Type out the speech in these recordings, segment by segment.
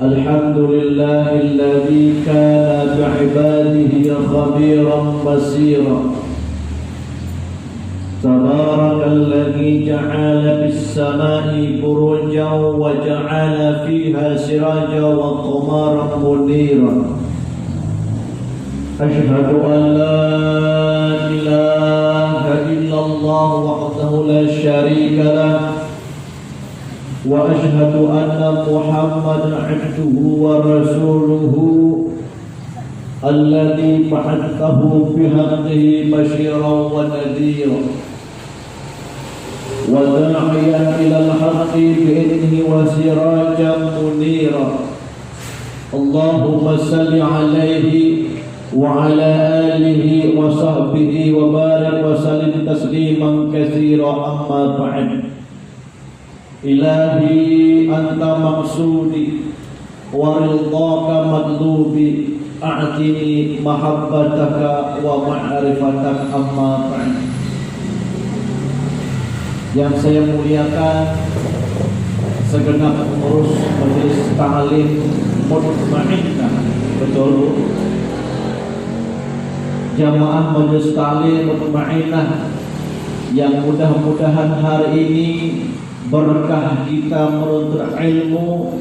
الحمد لله الذي كان بعباده خبيرا بصيرا تبارك الذي جعل في السماء بروجا وجعل فيها سراجا وقمرا منيرا أشهد أن لا إله إلا الله وحده لا شريك له وأشهد أن محمدا عبده ورسوله الذي بعثه بحقه بشيرا ونذيرا وداعيا إلى الحق بإذنه وسراجا منيرا اللهم صل عليه وعلى آله وصحبه وبارك وسلم تسليما كثيرا أما بعد إلهي أنت مقصودي ورضاك مطلوبي أعطني محبتك ومعرفتك أما بعد. Yang saya muliakan segenap pengurus majelis ta'lim Mutmainnah, betul Bu? Jamaah majelis ta'lim Mutmainnah yang mudah-mudahan hari ini berkah kita menuntut ilmu,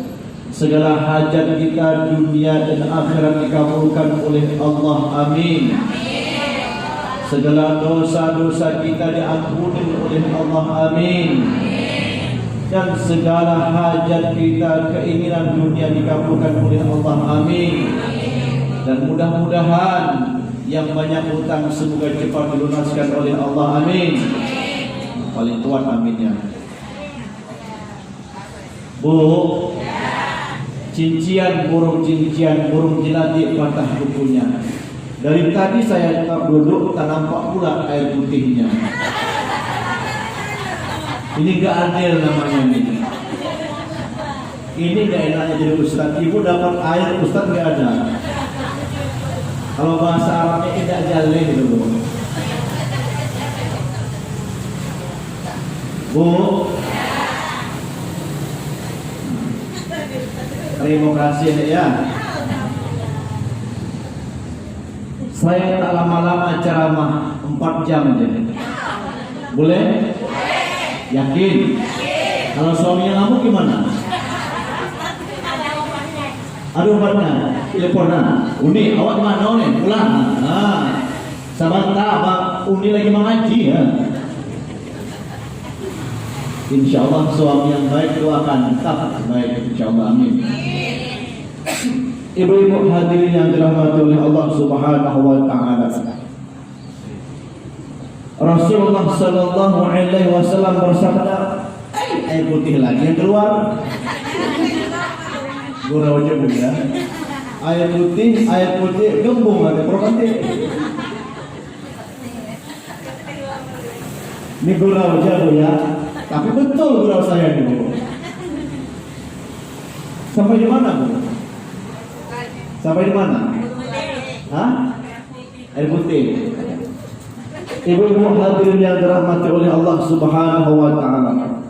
segala hajat kita dunia dan akhirat dikabulkan oleh Allah, amin. Segala dosa-dosa kita diampuni oleh Allah, amin. Dan segala hajat kita, keinginan dunia dikabulkan oleh Allah, amin. Dan mudah-mudahan yang banyak hutang semoga cepat dilunaskan oleh Allah, amin. Paling kuat aminnya. Bu, burung jelati patah kukunya. Dari tadi saya duduk tak nampak pula air putihnya. Ini gak adil namanya ini. Ini gak enaknya jadi ustaz. Ibu dapat air, ustaz gak ada. Kalau bahasa Arabnya tidak jaleh dulu. Bu, terima kasih ya. Saya tak lama-lama ceramah 4 jam aja. Boleh? Yakin? Kalau suaminya ngamuk gimana? Ada obatnya? Teleponan. Uni, awak mana nih? Pulang. Sabar tak, Pak. Uni lagi mengaji ya. InsyaAllah suami yang baik itu akan tetap baik, insyaAllah, amin. Ibu-ibu hadirin yang dirahmati oleh Allah Subhanahu wa ta'ala, Rasulullah sallallahu alaihi wasallam bersabda, air putih lagi yang keluar. Gurau aja Bu ya. Air putih gembung ada prokanti. Ini gurau aja Bu ya. Tapi betul gurau saya ini Bu. Sampai di mana Bu? Sampai di mana? Hah? Air putih. Ibu-ibu hadirin yang dirahmati oleh Allah Subhanahu wa ta'ala,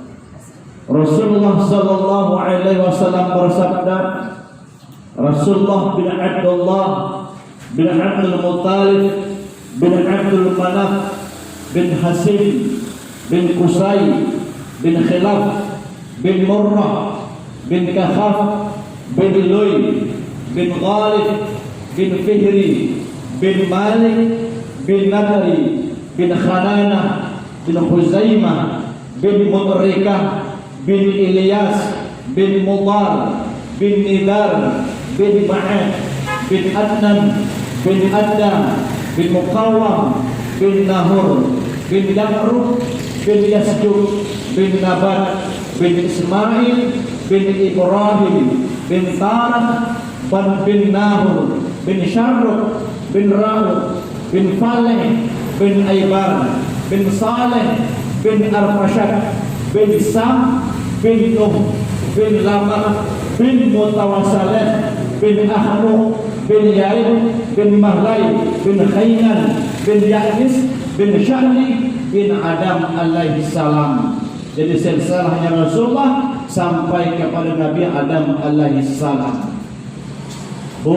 Rasulullah sallallahu alaihi wasallam bersabda, Rasulullah bin Abdullah bin Abdul Muttalib bin Abdul Manaf bin Hasim bin Qusay bin Khilaf bin Murrah bin Kahaf bin Luy bin Ghalib bin Fihri bin Malik bin Nadri bin Khanana bin Khuzaimah bin Mudrikah bin Ilyas bin Mudar bin Nidar bin Ma'ad bin Adnan bin Adda bin Muqawam bin Nahur bin Yaqrub bin Yasjuk bin Nabat bin Ismail bin Ibrahim bin Tarah bin Nahur bin Syarruk bin Ra'ud bin Faleh bin Aibar bin Saleh bin Arfashad bin Sam bin Nuh bin Lamah bin Mutawassalah bin Ahnu bin Yaib bin Mahlai bin Khaynan bin Ya'nis bin Syahli bin Adam alaihi salam. Jadi silsilahnya Rasulullah sampai kepada Nabi Adam alaihissalam. Bu,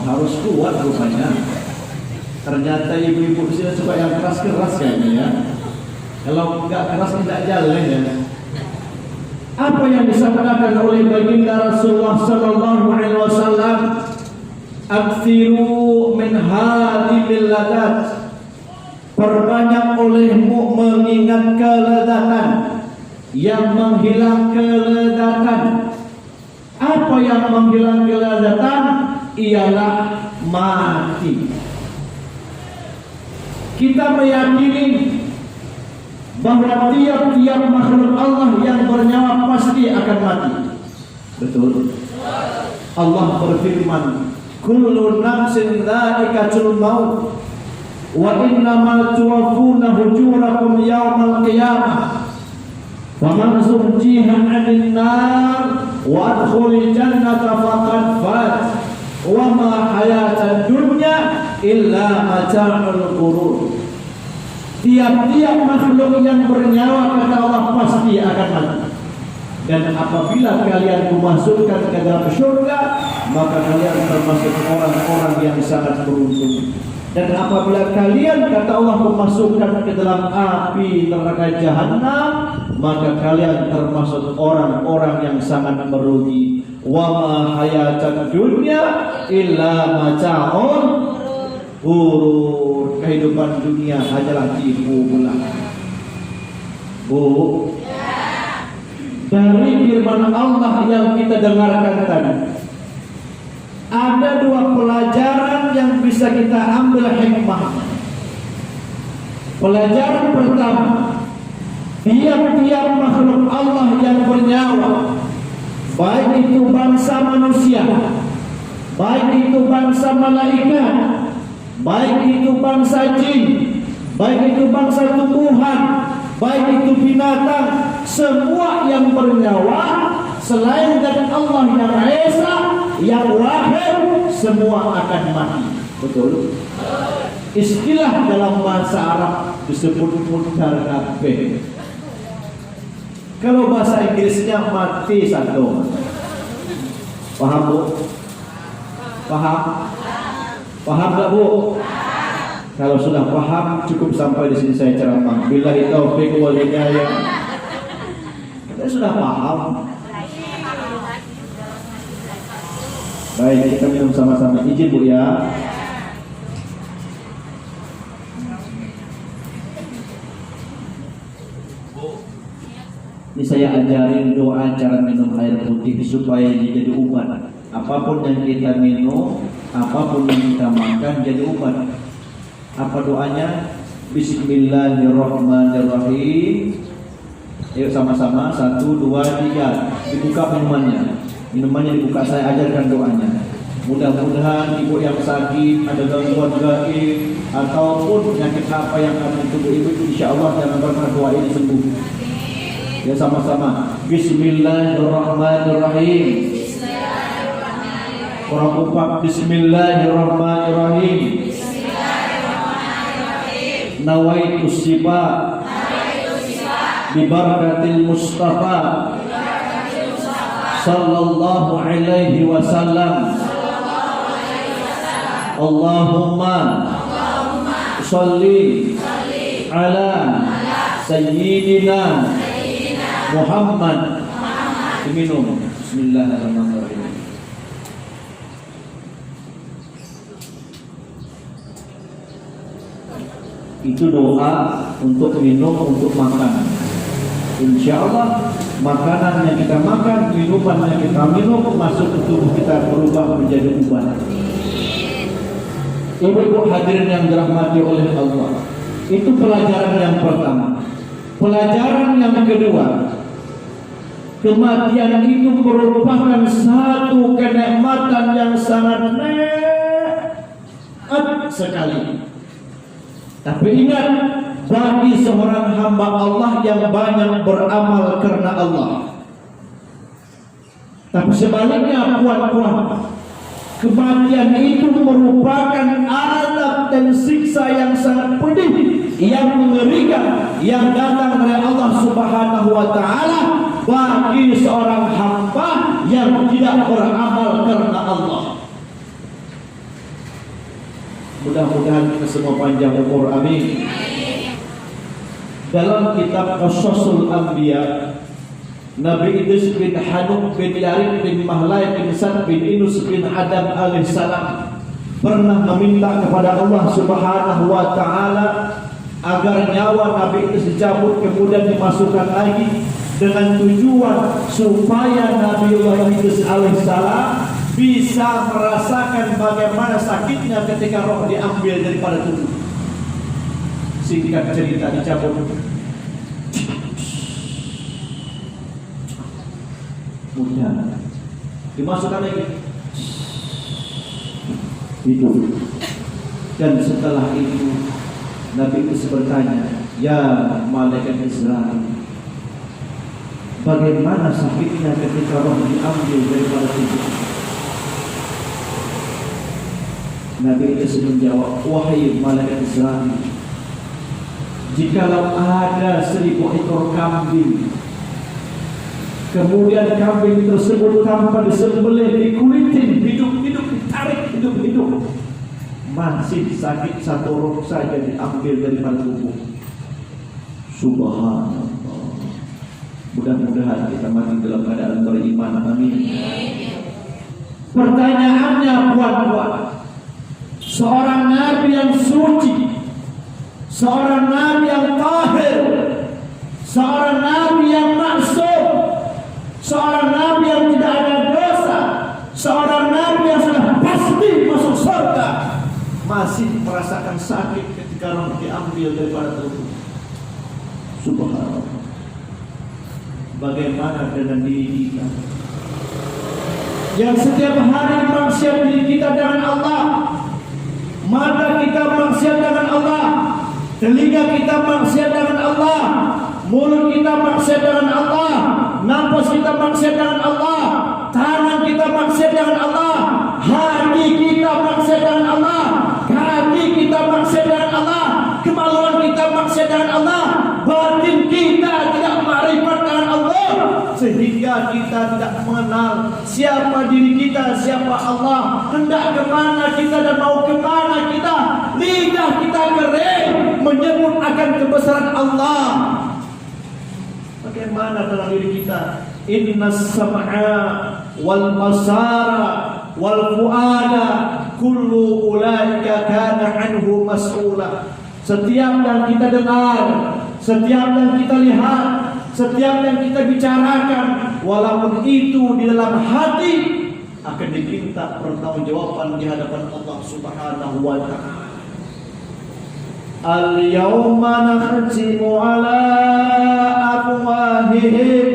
harus kuat rupanya. Ternyata ibu-ibu sini suka yang keras-keras kayaknya ya. Kalau enggak keras tidak jalan ya. Apa yang disampaikan oleh baginda Rasulullah sallallahu alaihi wasallam, "Aktsiru min hadhil ladat." Perbanyak olehmu mengingat kelezatan yang menghilang kelezatan. Apa yang menghilang kelezatan? Ialah mati. Kita meyakini bahwa tiap-tiap makhluk Allah yang bernyawa pasti akan mati. Betul. Allah berfirman, "Kullu nafsin dha'iqatul maut wa innamal tuwaffuna ujurakum yawmal qiyamah. Faman zuhziha 'anil nar wa adkhulal jannata faqad faz. Wa ma hayatud dunya illa mata'ul ghurur." Tiap-tiap makhluk yang bernyawa kata Allah pasti akan mati. Dan apabila kalian memasukkan ke dalam surga, maka kalian termasuk orang-orang yang sangat beruntung. Dan apabila kalian kata Allah memasukkan ke dalam api neraka jahanam, maka kalian termasuk orang-orang yang sangat merugi. Wa ma hayatud dunya illa mata'un ghurur. Kehidupan dunia hanyalah tipu belaka. Bu, dari firman Allah yang kita dengarkan tadi, ada dua pelajaran yang bisa kita ambil hikmah. Pelajaran pertama, tiap-tiap makhluk Allah yang bernyawa, baik itu bangsa manusia, baik itu bangsa malaikat, baik itu bangsa jin, baik itu bangsa tumbuhan, baik itu binatang, semua yang bernyawa selain dari Allah yang Esa, yang Wahid, semua akan mati. Betul? Istilah dalam bahasa Arab disebut mudhar kabeh. Kalau bahasa Inggrisnya mati satu. Paham Bu? Paham? Paham gak Bu? Kalau sudah paham cukup sampai di sini saya ceramah. Billahi taufiq wal hidayah. Kita sudah paham. Baik, kita minum sama-sama. Izin Bu ya. Ini saya ajarin doa cara minum air putih supaya jadi obat. Apapun yang kita minum, apapun yang kita makan jadi obat. Apa doanya? Bismillahirrahmanirrahim. Ayo sama-sama. 1, 2, 3. Dibuka minumannya. Minumannya dibuka. Saya ajarkan doanya. Mudah-mudahan ibu yang sakit, ada gangguan gaib ataupun penyakit apa yang ada di tubuh ibu, insya Allah jangan pernah doa ini sembuh. Ya sama-sama. Bismillahirrahmanirrahim. Orang kompak. Bismillahirrahmanirrahim. Nawaitu sifa bibarakatil Mustafa sallallahu alaihi wasallam. Allahumma salli ala sayyidina Muhammad. Diminum. Bismillahirrahmanirrahim. Itu doa untuk minum, untuk makan. Insya Allah makanan yang kita makan, minuman yang kita minum masuk ke tubuh kita berubah menjadi obat. Ibu-ibu hadirin yang dirahmati oleh Allah, itu pelajaran yang pertama. Pelajaran yang kedua, kematian itu merupakan satu kenikmatan yang sangat nikmat sekali. Tapi ingat, bagi seorang hamba Allah yang banyak beramal karena Allah. Tapi sebaliknya puan-puan, kematian itu merupakan azab dan siksa yang sangat pedih yang mengerikan yang datang dari Allah Subhanahu wa taala bagi seorang hamba yang tidak beramal karena Allah. Mudah-mudahan kita semua panjang umur, amin. Dalam kitab Qasasul Anbiya, Nabi Idris bin Hanuk bin Yarid bin Mahlai bin Sad bin Inus bin Adam alaihissalam pernah meminta kepada Allah Subhanahu wa taala agar nyawa Nabi Idris dicabut kemudian dimasukkan lagi dengan tujuan supaya Nabi Idris alaihissalam bisa merasakan bagaimana sakitnya ketika roh diambil daripada tubuh. Singkat cerita, dicabut, kemudian dimasukkan lagi, hidup. Dan setelah itu Nabi Idris bertanya, ya malaikat Israel, bagaimana sakitnya ketika roh diambil daripada tubuh? Nabi Idris menjawab, wahai malaikat Israel, jikalau ada 1000 ekor kambing, kemudian kambing tersebut tanpa disembelih, dikulitin, hidup-hidup, ditarik hidup-hidup, masih sakit satu roh saja diambil daripada tubuh. Subhanallah. Mudah-mudahan kita mati dalam keadaan beriman, amin. Pertanyaannya, puan-puan, seorang nabi yang suci, seorang nabi yang tahir, seorang nabi yang maksum, seorang nabi yang tidak ada dosa, seorang nabi yang sudah pasti masuk surga, masih merasakan sakit ketika roh diambil daripada tubuh. Subhanallah. Bagaimana dengan diri kita yang setiap hari maksiat diri kita dengan Allah? Mata kita maksiat dengan Allah, telinga kita maksiat dengan Allah, mulut kita maksiat dengan Allah, nafas kita maksiat dengan Allah, tangan kita maksiat dengan Allah, hati kita maksiat dengan Allah, kaki kita maksiat dengan Allah, kemaluan kita maksiat dengan Allah, batin kita tidak ma'rifat dengan Allah, sehingga kita tidak mengenal siapa diri kita, siapa Allah, hendak kemana kita dan mau kemana kita. Lidah kita kering menyebut akan kebesaran Allah. Bagaimana dalam diri kita? Innas sam'a wal basara wal fuada kullu ulaika kana anhu mas'ula. Setiap yang kita dengar, setiap yang kita lihat, setiap yang kita bicarakan, walaupun itu di dalam hati, akan diminta pertanggungjawaban di hadapan Allah Subhanahu wa taala. Al-yawma nakhtimu ala afwahihim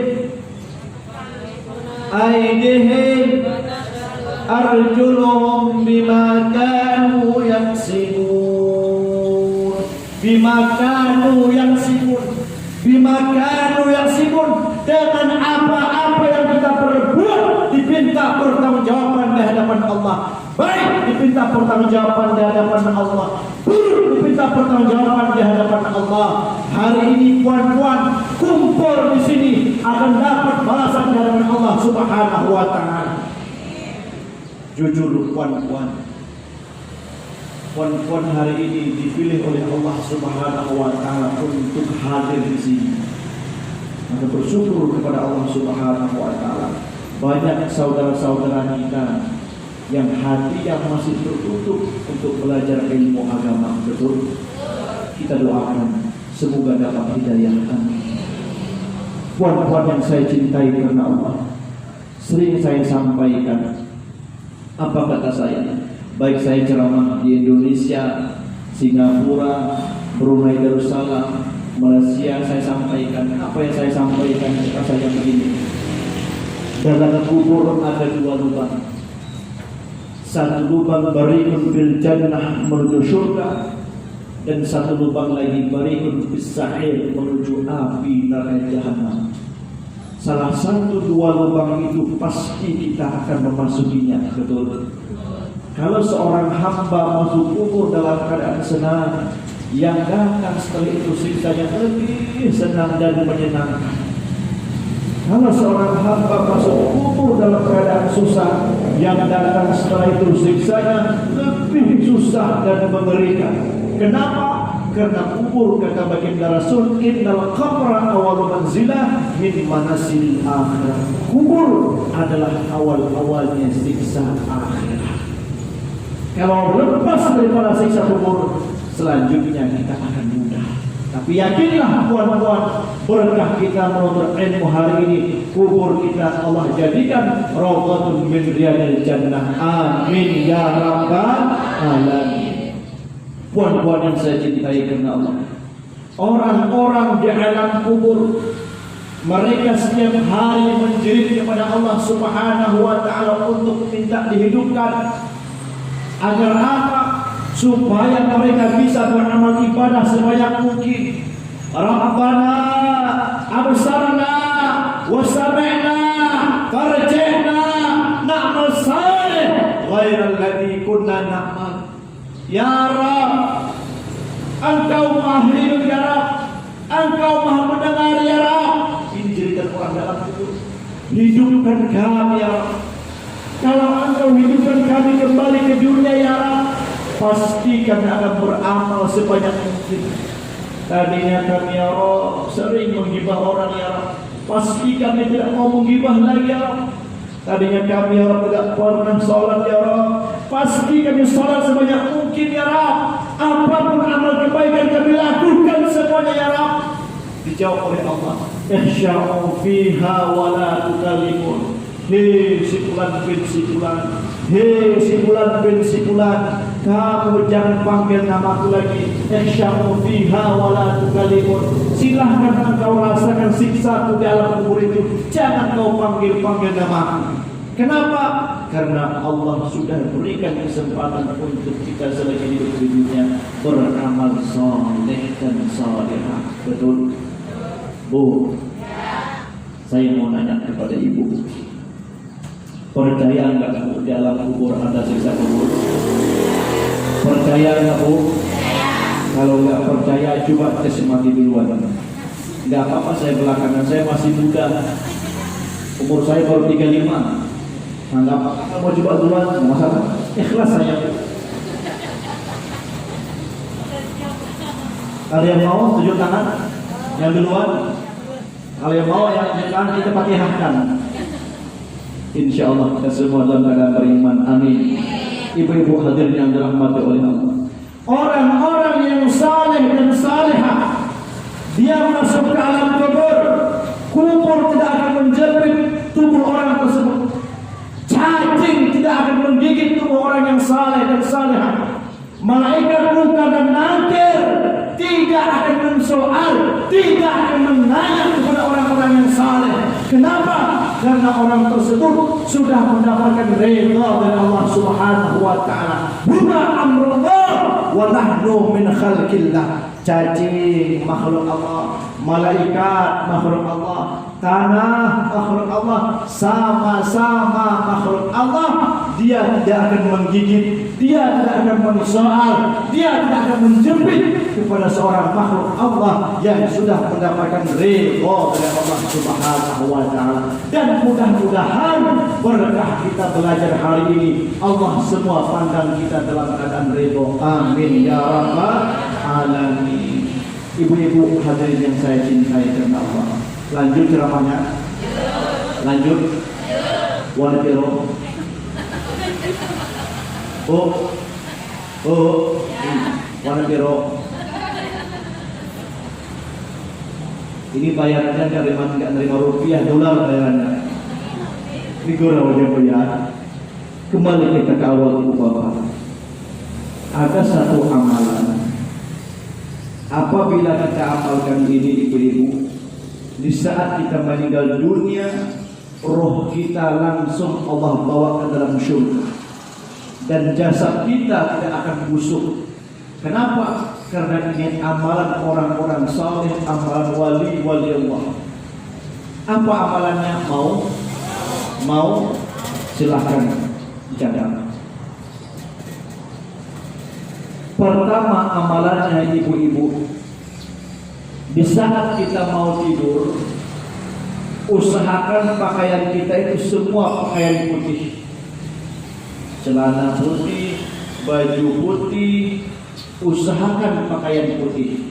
aydihim arjuluhum bima kanu yaksibun. Bima kanu yaksibun, bima kanu yaksibun, dengan apa-apa yang kita perbuat diminta pertanggungjawaban di hadapan Allah. Baik diminta pertanggungjawaban di hadapan Allah, buruk diminta pertanggungjawaban di hadapan Allah. Hari ini puan-puan kumpul di sini akan dapat balasan di hadapan Allah Subhanahu wa taala. Jujur puan-puan, puan-puan hari ini dipilih oleh Allah Subhanahu wa taala untuk hadir di sini. Maka bersyukur kepada Allah Subhanahu wa taala. Banyak saudara-saudara kita yang hati yang masih tertutup untuk belajar ilmu agama, betul? Kita doakan semoga dapat hidayah, amin. Puan-puan yang saya cintai karena Allah, sering saya sampaikan apa kata saya, baik saya ceramah di Indonesia, Singapura, Brunei Darussalam, Malaysia, saya sampaikan apa yang saya sampaikan. Kata saya begini, dalam kubur ada 2 lubang. Satu lubang bariun bil jannah menuju surga, dan satu lubang lagi bariun bis sa'ir menuju api neraka jahanam. Salah satu 2 lubang itu pasti kita akan memasukinya, betul? Kalau seorang hamba masuk kubur dalam keadaan senang, Yang datang setelah itu siksanya lebih senang dan menyenangkan. Kalau seorang hamba masuk kubur dalam keadaan susah, yang datang setelah itu siksanya lebih susah dan mengerikan. Kenapa? Karena kubur, kata baginda Rasul, innal qabra awwalu manzilah min manasil akhirah. Kubur adalah awal-awalnya siksa akhirat. Kalau lepas daripada siksa kubur, selanjutnya kita akan mudah. Tapi yakinlah puan-puan, berkah kita menuntut ilmu hari ini, kubur kita Allah jadikan rawdatun min riyadil jannah. Amin ya rabbal alamin. Puan-puan yang saya cintai karena Allah, orang-orang di alam kubur, mereka setiap hari menjerit kepada Allah Subhanahu wa ta'ala untuk minta dihidupkan. Agar apa? Supaya mereka bisa beramal ibadah sebanyak mungkin. Rabbana absarna wa sami'na farji'na na'mal salih ghairal ladzi kunna na'mal. Ya Rabb, Engkau Maha hidup ya Rabb, Engkau Maha mendengar ya Rabb. Ini cerita orang dalam kubur. Hidupkan kami ya Rabb. Kalau Engkau hidupkan kami kembali ke dunia ya Rabb, pasti kami akan beramal sebanyak mungkin. Tadinya kami ya Rabb sering menggibah orang ya Rabb, pasti kami tidak mau menggibah lagi ya Rabb. Tadinya kami ya Rabb tidak pernah sholat ya Rabb, pasti kami sholat sebanyak mungkin ya Rabb. Apapun amal kebaikan kami lakukan semuanya ya Rabb. Dijawab oleh Allah, ihsya'u fiha wa la tukallimun. Hei si fulan bin si fulan, hei si fulan bin si fulan, kamu jangan panggil namaku lagi. Ihsya'u fiha wa la tukallimun. Silahkan engkau rasakan siksa di dalam kubur itu, jangan kau panggil-panggil namaku. Kenapa? Karena Allah sudah berikan kesempatan untuk kita selagi hidup di dunia beramal saleh dan salihah. Betul? Bu, saya mau nanya kepada ibu, percaya enggak Bu dalam kubur ada siksa kubur? Percaya enggak Bu? Kalau enggak percaya, coba tes mati duluan. Enggak apa-apa, saya belakangan, saya masih muda, umur saya baru 35. Enggak apa-apa, mau coba duluan, enggak masalah. Ikhlas saya. Ada yang mau tunjuk tangan? Yang duluan? Kalau yang mau yang tunjuk tangan, kita fatihahkan. Insya Allah kita semua dalam keadaan beriman. Amin. Ibu-ibu hadirin yang dirahmati oleh Allah, orang-orang yang saleh dan salihah, dia masuk ke alam kubur, kubur tidak akan menjepit tubuh orang tersebut, cacing tidak akan menggigit tubuh orang yang saleh dan salihah, malaikat munkar dan nakir tidak akan mensoal, tidak akan menanya kepada orang-orang yang saleh. Kenapa? Karena orang tersebut sudah mendapatkan redha dari Allah Subhanahu wa ta'ala. Huma amrullah wa nahnu min khalqillah. Cacing makhluk Allah, malaikat makhluk Allah, tanah makhluk Allah, sama-sama makhluk Allah. Dia tidak akan menggigit, dia tidak akan mensoal, dia tidak akan menjepit kepada seorang makhluk Allah yang sudah mendapatkan redha dari Allah Subhanahu wa ta'ala. Dan mudah-mudahan berkah kita belajar hari ini, Allah semua pandang kita dalam keadaan redha. Amin ya rabbal alamin. Ibu-ibu hadirin yang saya cintai karena Allah, lanjut ceramahnya. Lanjut. Wanapiro. Wanapiro. Ini bayarannya nggak nerima rupiah, dolar bayarannya. Ini gurau wajah bayar. Kembali kita ke awal ibu bapak. Ada satu amalan, apabila kita amalkan ini ibu-ibu, di saat kita meninggal dunia, roh kita langsung Allah bawa ke dalam syurga, dan jasad kita tidak akan busuk. Kenapa? Karena ini amalan orang-orang saleh, amalan wali-wali Allah. Apa amalannya? Mau? Silahkan dicatat. Pertama amalannya ibu-ibu, di saat kita mau tidur, usahakan pakaian kita itu semua pakaian putih, celana putih, baju putih, usahakan pakaian putih.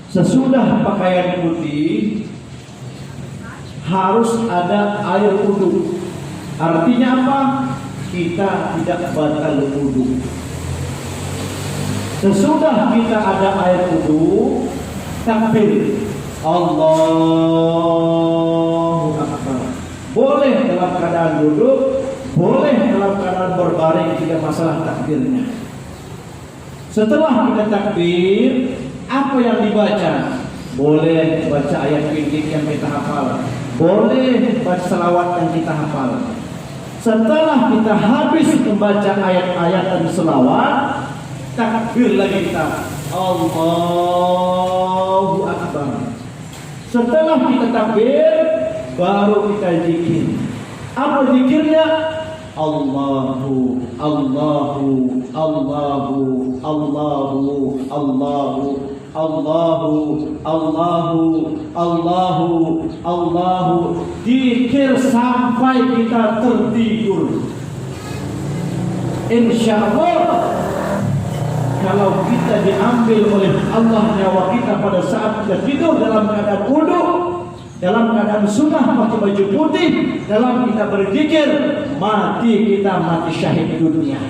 Sesudah pakaian putih harus ada air wudu. Artinya apa? Kita tidak batal wudu. Sesudah kita ada air wudu, takbir, Allahu Akbar. Boleh dalam keadaan duduk, boleh dalam keadaan berbaring, tidak masalah takbirnya. Setelah kita takbir, apa yang dibaca? Boleh baca ayat pendek yang kita hafal, boleh baca selawat yang kita hafal. Setelah kita habis membaca ayat-ayat dan selawat, takbir lagi kita, Allahu Akbar. Setelah kita takbir, baru kita zikir. Apa zikirnya? Allahu, Allahu, Allahu, Allahu, Allahu, Allahu, Allahu, Allahu, Allahu. Zikir sampai kita tertidur. Insya Allah, kalau kita diambil oleh Allah nyawa kita pada saat kita tidur dalam keadaan wudu, dalam keadaan sunnah pakai baju putih, dalam kita berzikir, mati kita mati syahid dunia.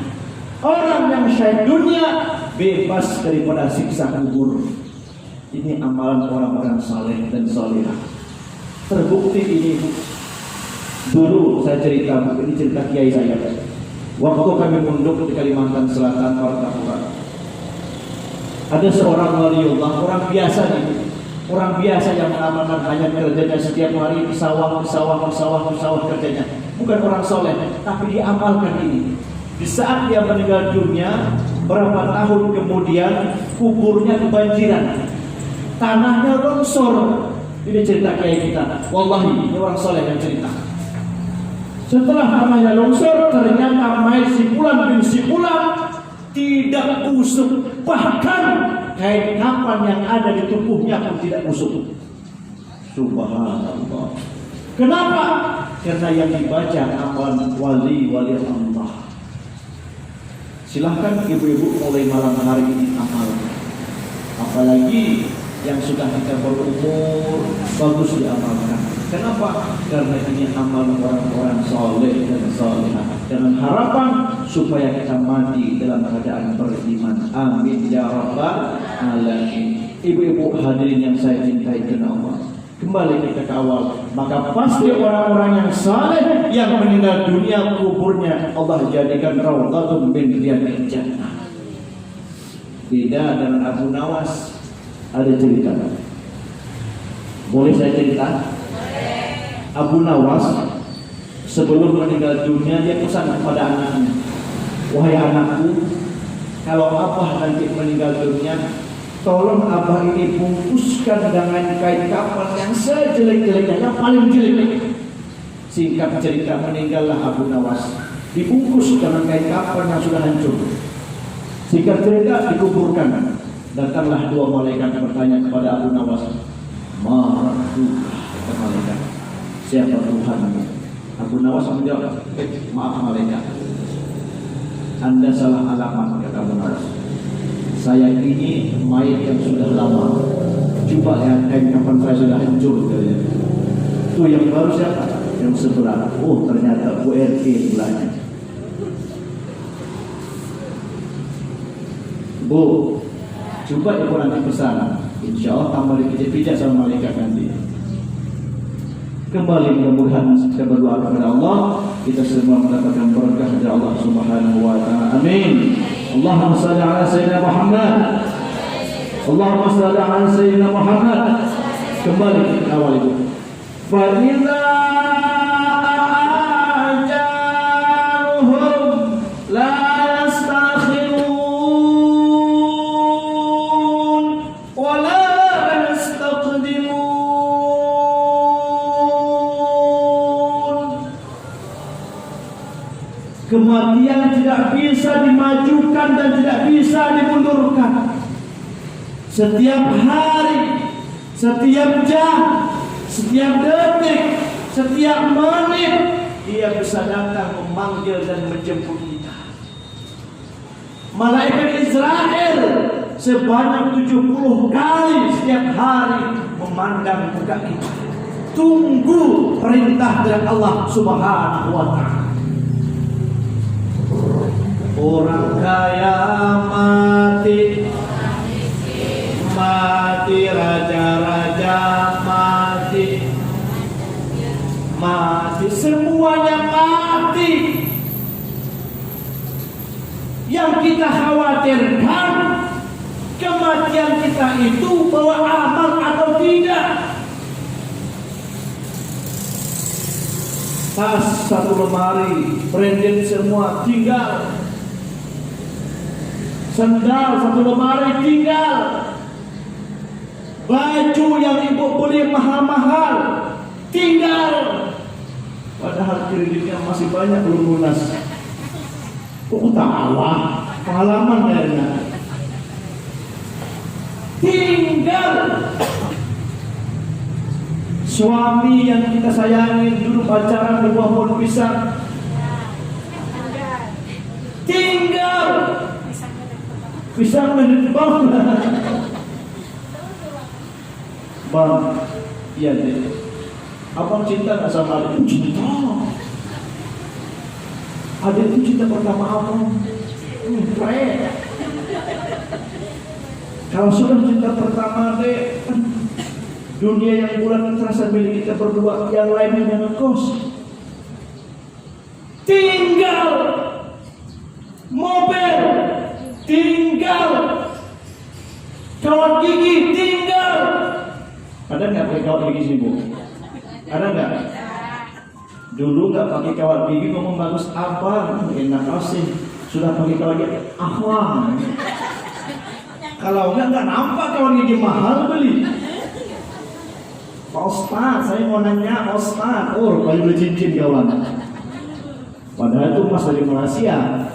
Orang yang syahid dunia bebas daripada siksa kubur. Ini amalan orang-orang saleh dan salihah. Terbukti ini. Dulu saya cerita, ini cerita kiai saya. Waktu kami mondok di Kalimantan Selatan, Martapura, ada seorang waliullah, orang biasa nih. Orang biasa yang mengamalkan hanya kerjanya setiap hari di sawah kerjanya. Bukan orang soleh, tapi dia amalkan ini. Di saat dia meninggal dunia, berapa tahun kemudian kuburnya kebanjiran, tanahnya longsor. Ini cerita kiai kita. Wallahi, ini orang soleh yang cerita. Setelah tanahnya longsor, ternyata Mail Sipulan bin Sipulan tidak busuk, bahkan kain kapan yang ada di tubuhnya pun tidak busuk. Subhanallah. Kenapa? Karena yang dibaca amalan wali-wali Allah. Silahkan ibu-ibu mulai malam hari ini amal. Apalagi yang sudah kita berumur, bagus diamalkan. Kenapa? Karena ini amal orang-orang soleh dan solehah, dengan harapan supaya kita mati dalam keadaan beriman. Amin ya rabbal alamin. Ibu-ibu hadirin yang saya cintai karena Allah, kembali kita ke awal. Maka pasti orang-orang yang saleh yang meninggal dunia, kuburnya Allah jadikan raudhatun min riyadil jannah. Beda dengan Abu Nawas. Ada cerita. Boleh saya cerita? Abu Nawas sebelum meninggal dunia dia pesan kepada anaknya, wahai anakku, kalau abah nanti meninggal dunia, tolong abah ini bungkuskan dengan kain kafan yang sejelek-jeleknya, yang paling jelek. Singkat cerita, meninggallah Abu Nawas, dibungkus dengan kain kafan yang sudah hancur. Singkat cerita, dikuburkan. Datanglah dua malaikat bertanya kepada Abu Nawas, "Ma rabbuka?" Kata malaikat, "Siapa Tuhanmu?" Abu Nawas menjawab, "Maaf malaikat, Anda salah alamat," kata Abu Nawas. "Saya ini mayat yang sudah lama. Coba ya, kain kafan saya sudah hancur." Itu yang baru siapa? Yang sebelah. Oh, ternyata URT sebelahnya. Bu, coba ibu nanti pesan, insya Allah tambah dipijak-pijak sama malaikat nanti. Kembali mudah-mudahan kita berdoa kepada Allah, kita semua mendapatkan berkah dari Allah Subhanahu wa taala. Amin. Allahumma shalli ala sayyidina Muhammad. Allahumma shalli ala sayyidina Muhammad. Kembali ke awal itu. Fa idza ajaluhum la Kematian tidak bisa dimajukan dan tidak bisa dimundurkan. Setiap hari, setiap jam, setiap detik, setiap menit, Dia bisa datang memanggil dan menjemput kita. Malaikat Israel sebanyak 70 kali setiap hari memandang muka kita, tunggu perintah dari Allah Subhanahu wa Ta'ala. Orang kaya mati, mati raja-raja mati, mati semuanya mati. Yang kita khawatirkan kematian kita itu bawa amal atau tidak. Tas satu lemari branded semua tinggal. Sendal satu lemari tinggal. Baju yang ibu beli mahal-mahal tinggal. Padahal kreditnya masih banyak belum lunas. Kok ta'ala pengalaman darinya tinggal. Suami yang kita sayangi duduk pacaran di bawah pohon pisang tinggal. Pisang menjadi bang. Bang, iya deh. Abang cinta gak sama adik? Cinta. Adik itu cinta pertama abang. Kalau sudah cinta pertama deh, dunia yang bulan terasa milik kita berdua, yang lainnya jangan kos. Tinggal mobil, tinggal kawat gigi, tinggal. Ada nggak pakai kawat gigi sih Bu? Ada nggak? Dulu nggak pakai kawat gigi ngomong bagus apa? Enak sih. Sudah pakai kawat gigi, ahwang. Kalau nggak nampak kawat gigi mahal beli. Pak Ustaz, saya mau nanya Pak Ustaz. Oh, beli beli cincin kawan. Padahal itu Mas dari Malaysia.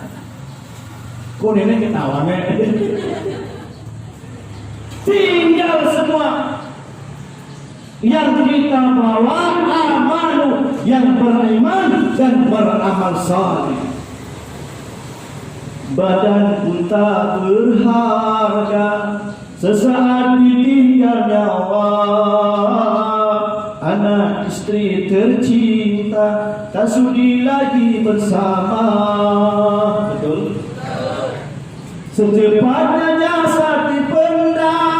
Kok nenek ketawa nih? Tinggal semua. Yang kita bawa amanu, yang beriman dan beramal saleh. Badan kita berharga, sesaat ditinggal nyawa. Anak istri tercinta tak sudi lagi bersama. Betul? Secepatnya jasad dipendam.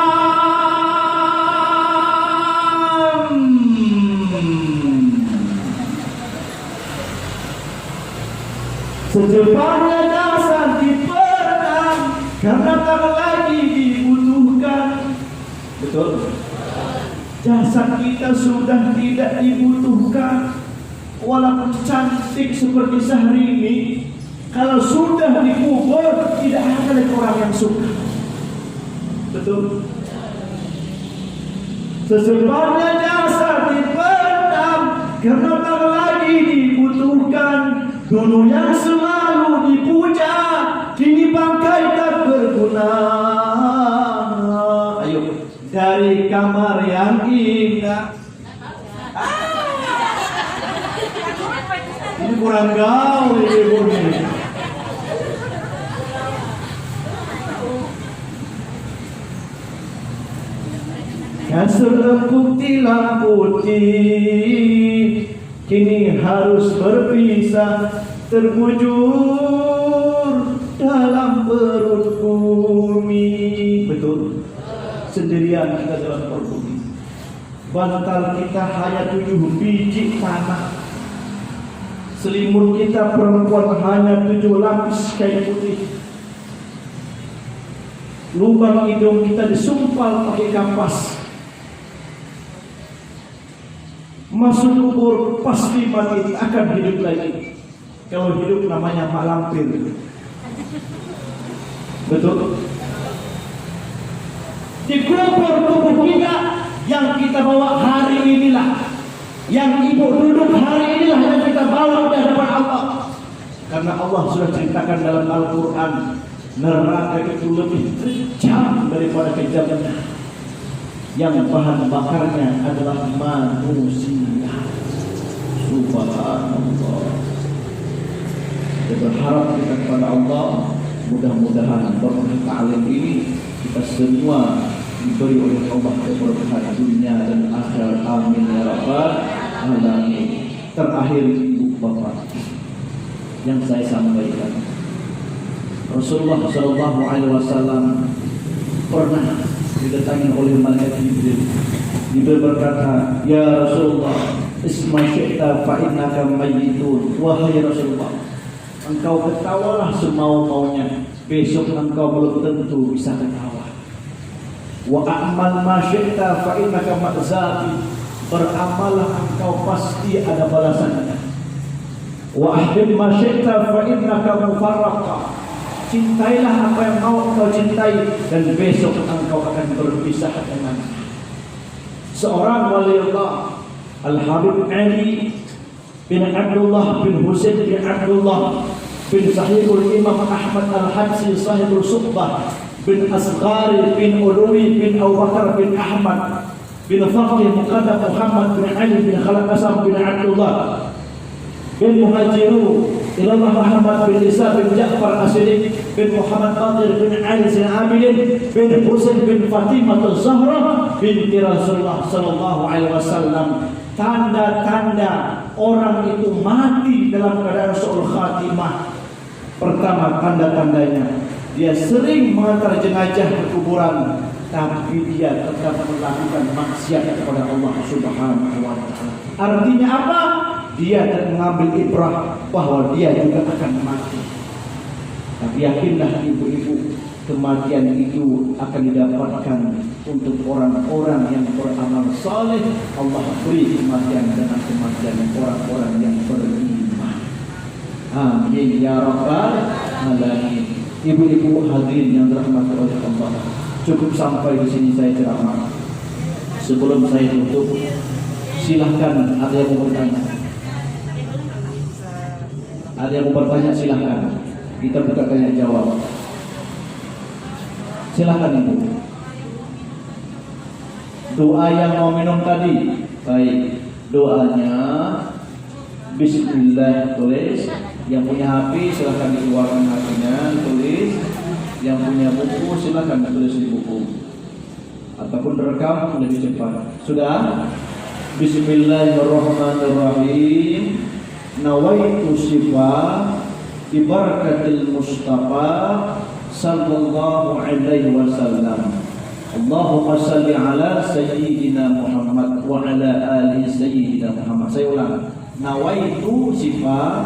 Secepatnya jasad dipendam karena tak lagi dibutuhkan. Betul? Jasad kita sudah tidak dibutuhkan. Walaupun cantik seperti Syahrini, kalau sudah dikubur tidak ada orang yang suka. Betul? Secepatnya jasad dipendam karena tak lagi dibutuhkan. Dulu yang selalu dipuja kini bangkai tak berguna. Ayo dari kamar yang indah. Ini kurang gaul ibu ini. Kasur lembut tilam putih kini harus berpisah, terkujur dalam perut bumi. Betul? Sendirian kita dalam perut bumi. Bantal kita hanya 7 biji tanah. Selimut kita perempuan hanya 7 lapis kain putih. Lubang hidung kita disumpal pakai kampas. Masuk kubur pasti mati, akan hidup lagi. Kalau hidup namanya mak lampir. Betul? Dikubur tubuh kita yang kita bawa hari inilah, yang ibu duduk hari inilah yang kita bawa di hadapan Allah. Karena Allah sudah ceritakan dalam Al-Quran, neraka itu lebih kejam daripada kejamnya. Yang bahan bakarnya adalah manusia. Subhanallah. Kita berharap kita kepada Allah, mudah-mudahan berkah ta'lim ini kita semua diberi oleh Allah keberkahan dunia dan akhirat. Amin ya rabbal alamin. Terakhir Ibu Bapak yang saya sampaikan, Rasulullah SAW pernah didatangi oleh malaikat Jibril. Jibril berkata, "Ya Rasulullah, isma syi'ta fa innaka mayyitun." Wahai Rasulullah, engkau ketawalah semau-maunya, besok engkau belum tentu bisa ketawa. Wa a'mal ma syi'ta fa innaka ma'zati. Beramallah engkau pasti ada balasannya. Wa ahbib ma syi'ta fa innaka mufarraqa. Cintailah apa yang mau engkau cintai, dan besok engkau akan berpisah dengan seorang wali Allah, Al-Habib Ali bin Abdullah bin Husain bin Abdullah bin Sahibul Imam Ahmad Al-Habsi Sahibul Subbah bin Asghari bin Ulumi bin Abu Bakar bin Ahmad bin Faqih Muqaddam Muhammad bin Ali bin Khalid Asam bin Abdullah bin Muhajiru Ilallah Muhammad bin Isa bin Ja'far As-Siddiq bin Muhammad Qadir bin Ali bin Abidin bin Husain bin Fatimah Az-Zahra binti Rasulullah sallallahu alaihi wasallam. Tanda-tanda orang itu mati dalam keadaan su'ul khatimah. Pertama, tanda-tandanya dia sering mengantar jenazah ke kuburan, tapi dia tetap melakukan maksiat kepada Allah Subhanahu wa taala. Artinya apa? Dia mengambil ibrah bahwa dia juga akan mati. Tapi yakinlah ibu-ibu, kematian itu akan didapatkan untuk orang-orang yang beramal saleh. Allah beri kematian dengan kematian orang-orang yang beriman. Amin ya rabbal alamin. Ibu-ibu hadirin yang dirahmati oleh Allah, cukup sampai di sini saya ceramah. Sebelum saya tutup, silahkan ada yang mau bertanya. Ada yang mau bertanya, silahkan. Kita buka tanya jawab. Silahkan Ibu. Doa yang mau minum tadi, baik. Doanya Bismillah, tulis. Yang punya HP silahkan dikeluarkan HP-nya, tulis. Yang punya buku silahkan tulis di buku, ataupun rekam lebih cepat. Sudah? Bismillahirrahmanirrahim. Nawaitu syifa bi barakatil Mustafa sallallahu alaihi wasallam. Allahumma salli ala sayyidina Muhammad wa ala ali sayyidina Muhammad. Saya ulang. Nawaitu syifa